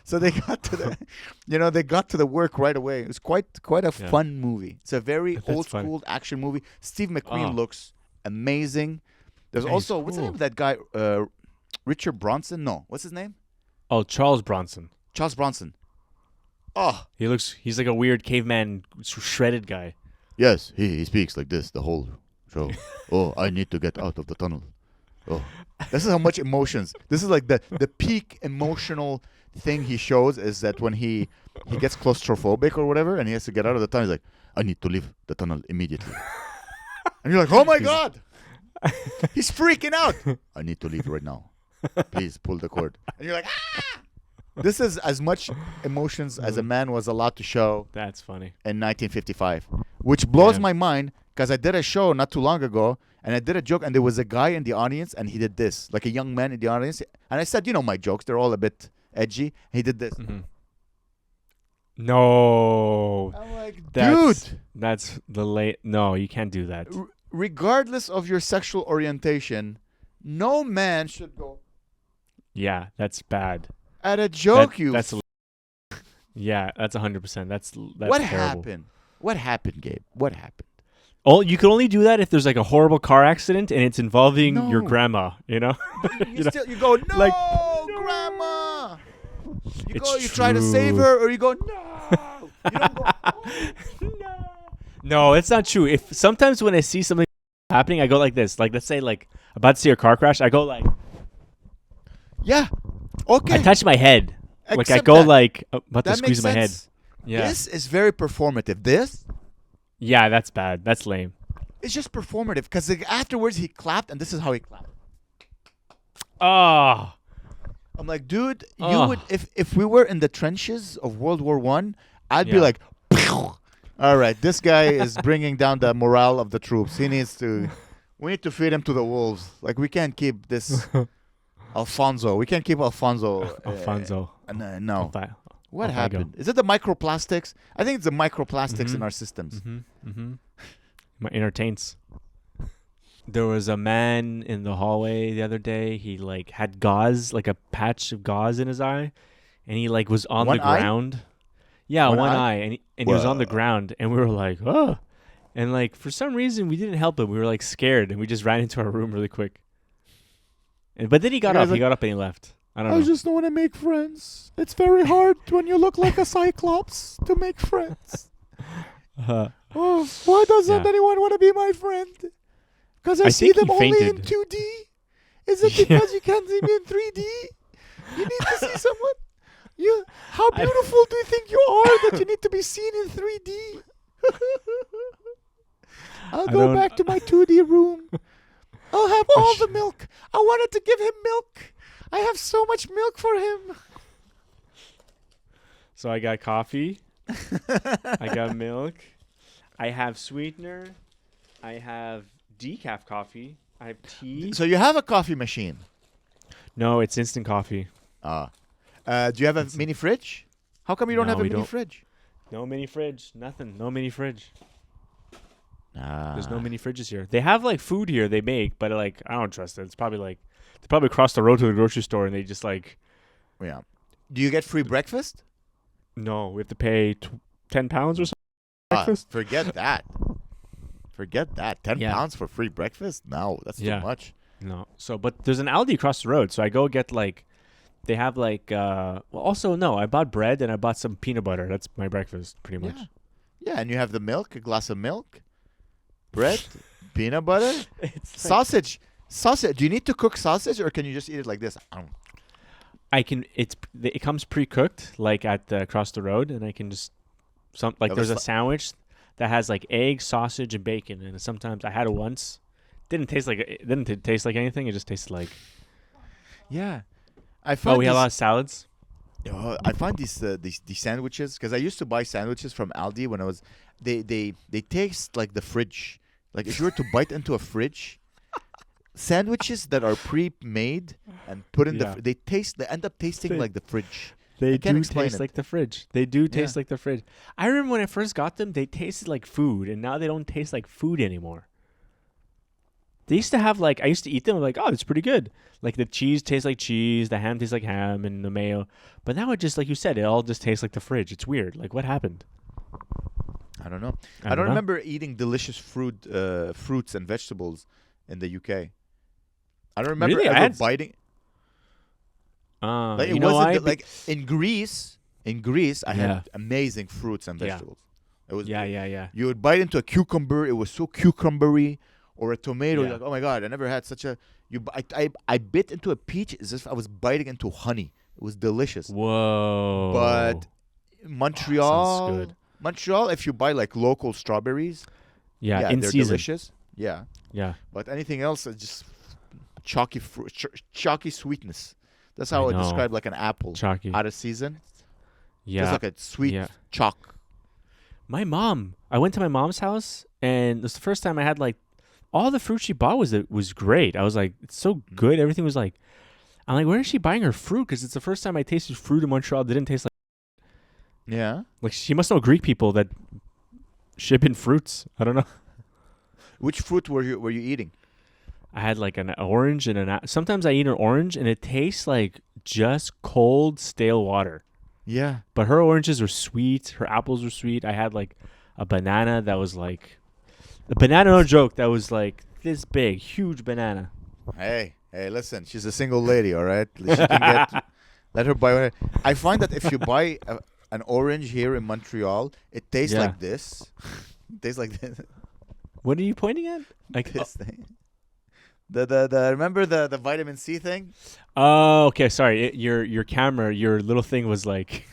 So they got to the work right away. It was quite a fun movie. It's a very old school action movie. Steve McQueen looks amazing. There's also what's the name of that guy? Richard Bronson? No, what's his name? Oh, Charles Bronson. Charles Bronson. Oh, he's like a weird caveman shredded guy. Yes, he speaks like this the whole show. Oh, I need to get out of the tunnel. Oh, this is how much emotions. This is like the peak emotional thing he shows is that when he gets claustrophobic or whatever, and he has to get out of the tunnel. He's like, I need to leave the tunnel immediately. And you're like, oh my god, he's freaking out. I need to leave right now. Please pull the cord. And you're like, ah! This is as much emotions as a man was allowed to show. That's funny. In 1955, which blows my mind because I did a show not too long ago and I did a joke and there was a guy in the audience and he did this, like a young man in the audience. And I said, you know, my jokes, they're all a bit edgy. He did this. Mm-hmm. No. I'm like, dude. Dude. That's the late. No, you can't do that. Regardless of your sexual orientation, no man should go. Yeah, that's bad. At a joke, yeah, that's 100%. That's what terrible. happened? What happened, Gabe? What happened? Oh, you can only do that if there's like a horrible car accident and it's involving your grandma. You know, you go, no, like, grandma. You it's go, you try to save her, or you go, no. You don't go, no. No, it's not true. If sometimes when I see something happening, I go like this. Like, let's say like about to see a car crash, I go like, yeah. Okay. I touch my head. Like I go like about to squeeze my head. Yeah. This is very performative. This? Yeah, that's bad. That's lame. It's just performative because afterwards he clapped and this is how he clapped. Oh. I'm like, dude, you would if we were in the trenches of World War One, I'd be like, all right, this guy is bringing down the morale of the troops. We need to feed him to the wolves. Like we can't keep this. Alfonso. We can't keep Alfonso. Alfonso. No. What happened? Is it the microplastics? I think it's the microplastics in our systems. My inner taints. There was a man in the hallway the other day. He like had gauze, like a patch of gauze in his eye, and he like was on the ground. Yeah, one eye, and he was on the ground, and we were like, oh, and like for some reason we didn't help him. We were like scared, and we just ran into our room really quick. But then he got up. He got up and he left. I don't know. I just don't want to make friends. It's very hard when you look like a cyclops to make friends. Why doesn't anyone want to be my friend? Because I see them only in 2D. Is it because you can't see me in 3D? You need to see someone. How beautiful do you think you are that you need to be seen in 3D? I'll go back to my 2D room. I'll have all the milk. I wanted to give him milk. I have so much milk for him. So I got coffee. I got milk. I have sweetener. I have decaf coffee. I have tea. So you have a coffee machine? No, it's instant coffee. Do you have a mini fridge? How come you don't have a mini fridge? No mini fridge. Nothing. No mini fridge. There's no mini fridges here. They have like food here they make, but like I don't trust it. It's probably like they probably cross the road to the grocery store and they just like. Yeah. Do you get free breakfast? No, we have to pay £10 or something. Breakfast. Forget that. Forget that. £10 for free breakfast? No, that's too much. No. So, but there's an Aldi across the road, so I go get like. They have like. Well, also no, I bought bread and I bought some peanut butter. That's my breakfast, pretty much. Yeah, and you have the milk, a glass of milk. Bread, peanut butter, sausage. Sausage. Do you need to cook sausage, or can you just eat it like this? I can. It comes pre-cooked, like at across the road, and I can just there's a sandwich that has like egg, sausage, and bacon, and sometimes I had it once. Didn't taste like anything. It just tasted like. Yeah, I find. We had a lot of salads. I find these sandwiches because I used to buy sandwiches from Aldi when I was. They taste like the fridge. Like if you were to bite into a fridge, sandwiches that are pre-made and put in they end up tasting like the fridge. They do taste like the fridge. They do taste like the fridge. I remember when I first got them, they tasted like food, and now they don't taste like food anymore. They used to have like I used to eat them. I'm like, oh, it's pretty good. Like the cheese tastes like cheese, the ham tastes like ham, and the mayo. But now it just like you said, it all just tastes like the fridge. It's weird. Like what happened? I don't know. I don't remember eating delicious fruits and vegetables in the UK. I don't remember ever biting. Like it wasn't like in Greece. I had amazing fruits and vegetables. It was Yeah. You would bite into a cucumber. It was so cucumbery, or a tomato. Yeah. You're like, oh my god, I never had such a. I bit into a peach as if I was biting into honey. It was delicious. Whoa. But Montreal, sounds good. Montreal, if you buy like local strawberries, Yeah, in they're season. delicious. Yeah, Yeah. but anything else is just chalky sweetness. That's I how I know. describe like an apple Chalky. out of season. Yeah. Just like a sweet Yeah. chalk. My mom. I went to my mom's house, and it was the first time I had like all the fruit she bought was great. I was like, it's so good. Everything was like, I'm like, where is she buying her fruit? Because it's the first time I tasted fruit in Montreal. It didn't taste Yeah. like she must know Greek people that ship in fruits. I don't know. Which fruit were you eating? I had like an orange and sometimes I eat an orange and it tastes like just cold stale water. Yeah. But her oranges were sweet. Her apples were sweet. I had like a banana that was like a banana, no joke. That was like this big, huge banana. Hey, listen. She's a single lady, all right? She can get. Let her buy. I find that if you buy an orange here in Montreal, it tastes Yeah. like this. It tastes like this. What are you pointing at? Like This thing. The remember the vitamin C thing? oh, okay. Sorry, your camera, your little thing was like,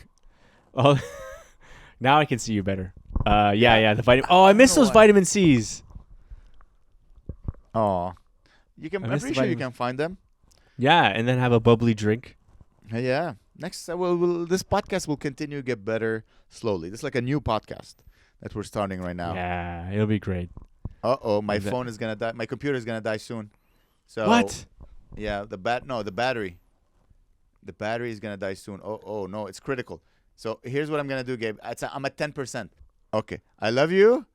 oh, now I can see you better. Yeah. The vitamin. Oh, I miss know those why. vitamin C's. Oh, you can. I I'm miss the pretty sure you vitamin- can find them. Yeah, and then have a bubbly drink. Yeah. Next, this podcast will continue to get better slowly. This is like a new podcast that we're starting right now. Yeah, it'll be great. My Is that- phone is gonna die. My computer is gonna die soon. So What? Yeah, the battery. The battery is gonna die soon. Oh no, it's critical. So here's what I'm gonna do, Gabe. I'm at 10%. Okay. I love you.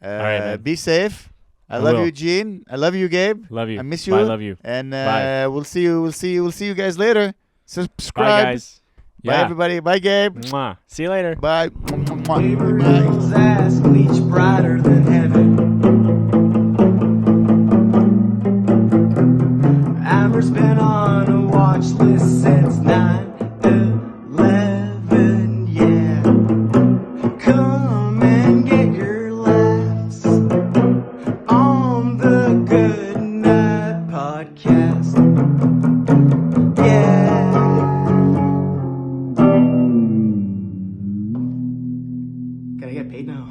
right, man. Be safe. I I love will. you, Gene. I love you, Gabe. Love you. I miss you. Bye, love you. And Bye. we'll see you guys later. Subscribe. Bye, guys. Bye, Yeah. everybody. Bye, Gabe. Mwah. See you later. Bye. Gabriel's ass bleach brighter than heaven. Amer's been on a watch list since 9/11. Yeah, come and get your laughs on the Good Night Podcast. Yeah. Can I get paid now?